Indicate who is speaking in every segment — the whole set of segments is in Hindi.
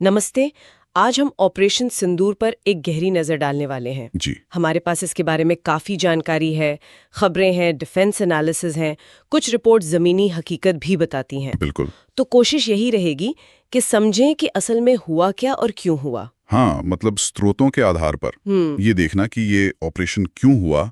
Speaker 1: नमस्ते। आज हम ऑपरेशन सिंदूर पर एक गहरी नजर डालने वाले हैं।
Speaker 2: जी।
Speaker 1: हमारे पास इसके बारे में काफी जानकारी है, खबरें हैं, डिफेंस एनालिसिस हैं, कुछ रिपोर्ट जमीनी हकीकत भी बताती हैं।
Speaker 2: बिल्कुल।
Speaker 1: तो कोशिश यही रहेगी कि समझें कि असल में हुआ क्या और क्यों हुआ।
Speaker 2: हाँ, मतलब स्रोतों के आधार पर ये देखना कि ये ऑपरेशन क्यों हुआ,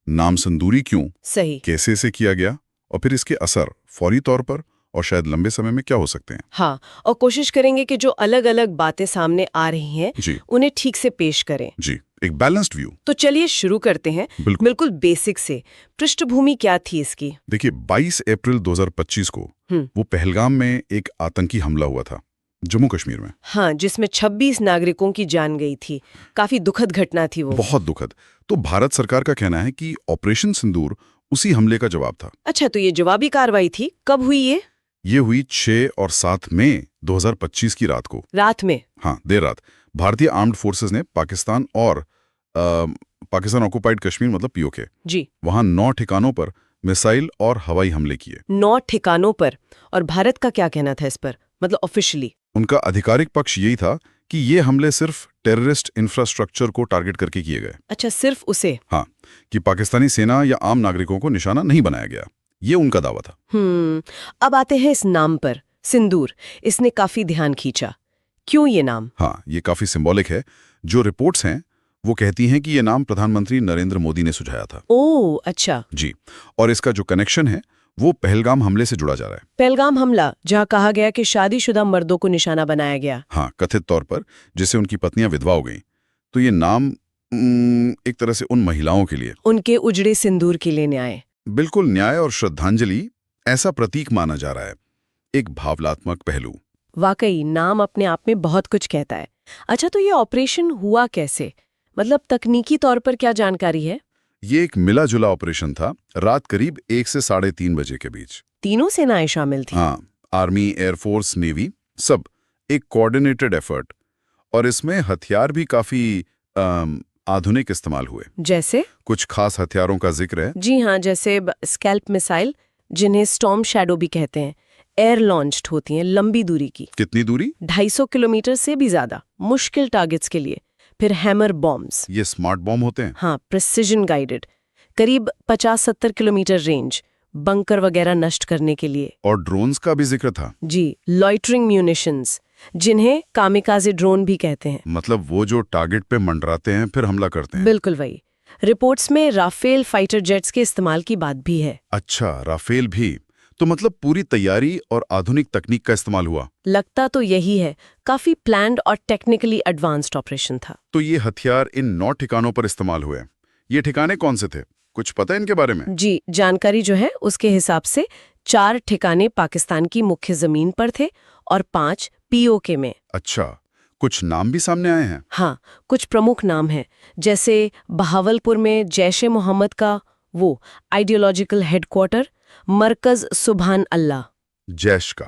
Speaker 2: नाम संदूरी क्यों,
Speaker 1: सही।
Speaker 2: कैसे इसे किया गया और फिर इसके असर फौरी तौर पर और शायद लंबे समय में क्या हो सकते हैं।
Speaker 1: हाँ, और कोशिश करेंगे कि जो अलग अलग बातें सामने आ रही हैं
Speaker 2: जी
Speaker 1: उन्हें ठीक से पेश करें।
Speaker 2: जी, एक बैलेंस्ड व्यू।
Speaker 1: तो चलिए शुरू करते हैं बिल्कुल बेसिक से। पृष्ठभूमि क्या थी इसकी?
Speaker 2: देखिए, 22 अप्रैल 2025 को वो पहलगाम में एक आतंकी हमला हुआ था, जम्मू कश्मीर में।
Speaker 1: हाँ, जिसमें 26 नागरिकों की जान गई थी। काफी दुखद घटना थी वो।
Speaker 2: बहुत दुखद। तो भारत सरकार का कहना है कि ऑपरेशन सिंदूर उसी हमले का जवाब था।
Speaker 1: अच्छा, तो ये जवाबी कार्रवाई थी। कब हुई ये?
Speaker 2: ये हुई 6 और 7 मई 2025 की रात को।
Speaker 1: रात में?
Speaker 2: हाँ, देर रात। भारतीय आर्म्ड फोर्सेस ने पाकिस्तान और पाकिस्तान ऑक्युपाइड कश्मीर मतलब पीओके
Speaker 1: जी।
Speaker 2: वहां 9 ठिकानों पर मिसाइल और हवाई हमले किए।
Speaker 1: 9 ठिकानों पर। और भारत का क्या कहना था इस पर, मतलब ऑफिशियली?
Speaker 2: उनका आधिकारिक पक्ष यही था कि ये हमले सिर्फ टेररिस्ट इंफ्रास्ट्रक्चर को टारगेट करके किए गए।
Speaker 1: अच्छा, सिर्फ उसे?
Speaker 2: हाँ, कि पाकिस्तानी सेना या आम नागरिकों को निशाना नहीं बनाया गया, ये उनका दावा था।
Speaker 1: अब आते हैं इस नाम पर, सिंदूर। इसने काफी ध्यान खींचा। क्यों ये नाम?
Speaker 2: हाँ, ये काफी सिंबॉलिक है। जो रिपोर्ट्स हैं वो कहती हैं कि ये नाम प्रधानमंत्री नरेंद्र मोदी ने सुझाया था।
Speaker 1: ओह, अच्छा।
Speaker 2: जी। और इसका जो कनेक्शन है वो पहलगाम हमले से जुड़ा जा रहा है।
Speaker 1: पहलगाम हमला, जहाँ कहा गया कि शादीशुदा मर्दों को निशाना बनाया गया।
Speaker 2: हाँ, कथित तौर पर, जिससे उनकी पत्नियां विधवा हो गईं। तो ये नाम एक तरह से उन महिलाओं के लिए,
Speaker 1: उनके उजड़े सिंदूर के लिए न्याय।
Speaker 2: बिल्कुल न्याय और श्रद्धांजलि ऐसा प्रतीक माना जा रहा है। एक भावनात्मक पहलू।
Speaker 1: वाकई नाम अपने आप में बहुत कुछ कहता है। अच्छा, तो ये ऑपरेशन हुआ कैसे? मतलब तकनीकी तौर पर क्या जानकारी है?
Speaker 2: ये एक मिला जुला ऑपरेशन था, रात करीब 1 से 3:30 बजे के बीच।
Speaker 1: तीनों सेनाएं शामिल थी?
Speaker 2: हाँ, आर्मी, एयरफोर्स, नेवी, सब एक कोऑर्डिनेटेड एफर्ट। और इसमें हथियार भी काफी आधुनिक इस्तेमाल हुए।
Speaker 1: जैसे?
Speaker 2: कुछ खास हथियारों का जिक्र है।
Speaker 1: जी हाँ, जैसे स्कैल्प मिसाइल, जिन्हें स्टॉर्म शैडो भी कहते हैं, एयर लॉन्च्ड होती हैं, लंबी दूरी की।
Speaker 2: कितनी दूरी?
Speaker 1: 250 किलोमीटर से भी ज्यादा, मुश्किल टारगेट्स के लिए। फिर हैमर बॉम्ब्स।
Speaker 2: ये स्मार्ट बॉम्ब होते हैं?
Speaker 1: हाँ, प्रिसिजन गाइडेड, करीब 50-70 किलोमीटर रेंज, बंकर वगैरह नष्ट करने के लिए।
Speaker 2: और ड्रोन्स का भी जिक्र था।
Speaker 1: जी, लॉइटरिंग म्यूनिशंस, जिन्हें कामिकाज़े ड्रोन भी कहते हैं।
Speaker 2: मतलब वो जो टारगेट पे मंडराते हैं फिर हमला करते हैं।
Speaker 1: बिल्कुल वही। रिपोर्ट्स में राफेल फाइटर जेट्स के इस्तेमाल की बात भी है।
Speaker 2: अच्छा, राफेल भी। तो मतलब पूरी तैयारी और आधुनिक तकनीक का इस्तेमाल हुआ।
Speaker 1: लगता तो यही है। काफी प्लान्ड और टेक्निकली एडवांस्ड ऑपरेशन था।
Speaker 2: तो ये हथियार इन 9 ठिकानों पर इस्तेमाल हुए। ये ठिकाने कौन से थे, कुछ पता है इनके बारे में?
Speaker 1: जी, जानकारी जो है उसके हिसाब से 4 ठिकाने पाकिस्तान की मुख्य जमीन पर थे और 5 पीओके में।
Speaker 2: अच्छा, कुछ नाम भी सामने आए हैं?
Speaker 1: हाँ, कुछ प्रमुख नाम हैं, जैसे बहावलपुर में जैश ए मोहम्मद का वो आइडियोलॉजिकल हेडक्वार्टर, मरकज सुभान अल्लाह
Speaker 2: जैश का।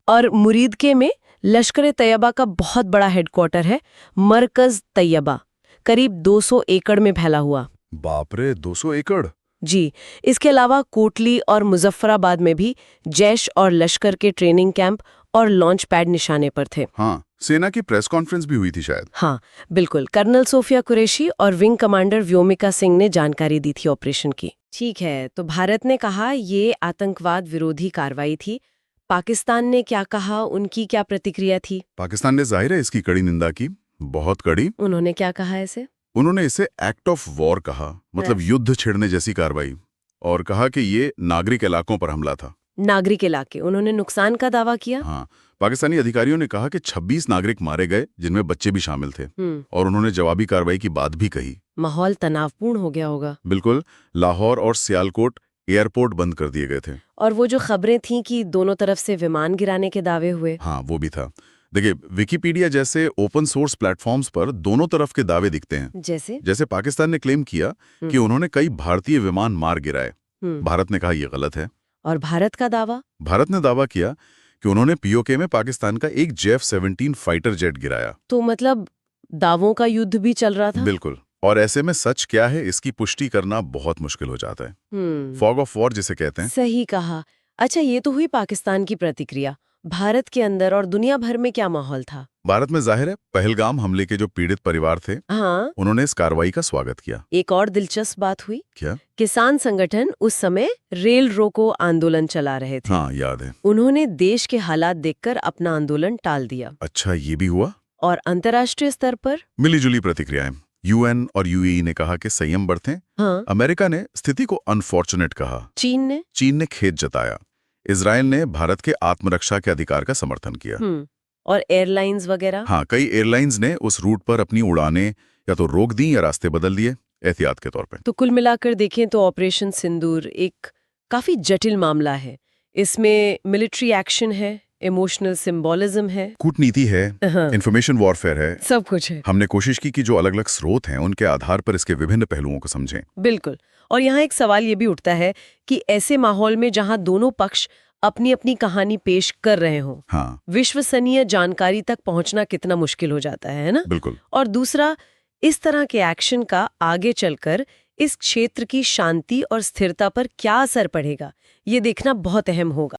Speaker 1: और मुरीदके में लश्कर तैयबा का बहुत बड़ा हेडक्वार्टर है, मरकज तैयबा, करीब 200 एकड़ में फैला हुआ।
Speaker 2: बाप रे, 200 एकड़!
Speaker 1: जी, इसके अलावा कोटली और मुजफ्फराबाद में भी जैश और लश्कर के ट्रेनिंग कैंप और लॉन्च पैड निशाने पर थे।
Speaker 2: हाँ, सेना की प्रेस कॉन्फ्रेंस भी हुई थी शायद।
Speaker 1: हाँ, बिल्कुल। कर्नल सोफिया कुरैशी और विंग कमांडर व्योमिका सिंह ने जानकारी दी थी ऑपरेशन की। ठीक है, तो भारत ने कहा ये आतंकवाद विरोधी कार्रवाई थी। पाकिस्तान ने क्या कहा, उनकी क्या प्रतिक्रिया थी?
Speaker 2: पाकिस्तान ने जाहिर है इसकी कड़ी निंदा की, बहुत कड़ी।
Speaker 1: उन्होंने क्या कहा इसे?
Speaker 2: उन्होंने इसे एक्ट ऑफ वॉर कहा, मतलब युद्ध छेड़ने जैसी कार्रवाई, और कहा कि ये नागरिक इलाकों पर हमला था।
Speaker 1: नागरिक इलाके, उन्होंने नुकसान का दावा किया?
Speaker 2: हाँ, पाकिस्तानी अधिकारियों ने कहा कि 26 नागरिक मारे गए, जिनमें बच्चे भी शामिल थे। और उन्होंने जवाबी कार्रवाई की बात भी कही।
Speaker 1: माहौल तनावपूर्ण हो गया होगा।
Speaker 2: बिल्कुल। लाहौर और सियालकोट एयरपोर्ट बंद कर दिए गए थे।
Speaker 1: और वो जो खबरें थीं कि दोनों तरफ से विमान गिराने के दावे हुए।
Speaker 2: हाँ, वो भी था। देखिए, विकिपीडिया जैसे ओपन सोर्स प्लेटफॉर्म्स पर दोनों तरफ के दावे दिखते हैं। जैसे पाकिस्तान ने क्लेम किया कि उन्होंने कई भारतीय विमान मार गिराए। भारत ने कहा यह गलत है।
Speaker 1: और भारत का दावा?
Speaker 2: भारत ने दावा किया कि उन्होंने पीओके में पाकिस्तान का एक जेफ-17 फाइटर जेट गिराया।
Speaker 1: तो मतलब दावों का युद्ध भी चल रहा था?
Speaker 2: बिल्कुल। और ऐसे में सच क्या है इसकी पुष्टि करना बहुत मुश्किल हो जाता है। फॉग ऑफ वॉर जिसे कहते हैं।
Speaker 1: सही कहा। अच्छा, ये तो हुई पाकिस्तान की प्रतिक्रिया। भारत के अंदर और दुनिया भर में क्या माहौल था?
Speaker 2: भारत में जाहिर है पहलगाम हमले के जो पीड़ित परिवार थे,
Speaker 1: हाँ,
Speaker 2: उन्होंने इस कार्रवाई का स्वागत किया।
Speaker 1: एक और दिलचस्प बात हुई।
Speaker 2: क्या?
Speaker 1: किसान संगठन उस समय रेल रोको आंदोलन चला रहे थे।
Speaker 2: हाँ, याद है।
Speaker 1: उन्होंने देश के हालात देखकर अपना आंदोलन टाल दिया।
Speaker 2: अच्छा, ये भी हुआ?
Speaker 1: और अंतर्राष्ट्रीय स्तर पर
Speaker 2: मिलीजुली प्रतिक्रियाएं। यूएन और यूएई ने कहा कि संयम बरतें।
Speaker 1: हाँ,
Speaker 2: अमेरिका ने स्थिति को अनफॉर्चुनेट कहा।
Speaker 1: चीन ने
Speaker 2: खेद जताया। इजराइल ने भारत के आत्मरक्षा के अधिकार का समर्थन किया।
Speaker 1: और एयरलाइंस वगैरह?
Speaker 2: हाँ, कई एयरलाइंस ने उस रूट पर अपनी उड़ानें या तो रोक दी या रास्ते बदल दिए, एहतियात के तौर पे।
Speaker 1: तो कुल मिलाकर देखें तो ऑपरेशन सिंदूर एक काफी जटिल मामला है। इसमें मिलिट्री एक्शन है, इमोशनल सिंबोलिज्म है,
Speaker 2: कूटनीति है, इंफॉर्मेशन वॉरफेयर है,
Speaker 1: सब कुछ है।
Speaker 2: हमने कोशिश की कि जो अलग अलग स्रोत हैं उनके आधार पर इसके विभिन्न पहलुओं को समझें।
Speaker 1: बिल्कुल। और यहाँ एक सवाल ये भी उठता है कि ऐसे माहौल में जहाँ दोनों पक्ष अपनी अपनी कहानी पेश कर रहे हों,
Speaker 2: हाँ,
Speaker 1: विश्वसनीय जानकारी तक पहुंचना कितना मुश्किल हो जाता है ना?
Speaker 2: बिल्कुल।
Speaker 1: और दूसरा, इस तरह के एक्शन का आगे चलकर इस क्षेत्र की शांति और स्थिरता पर क्या असर पड़ेगा, ये देखना बहुत अहम होगा।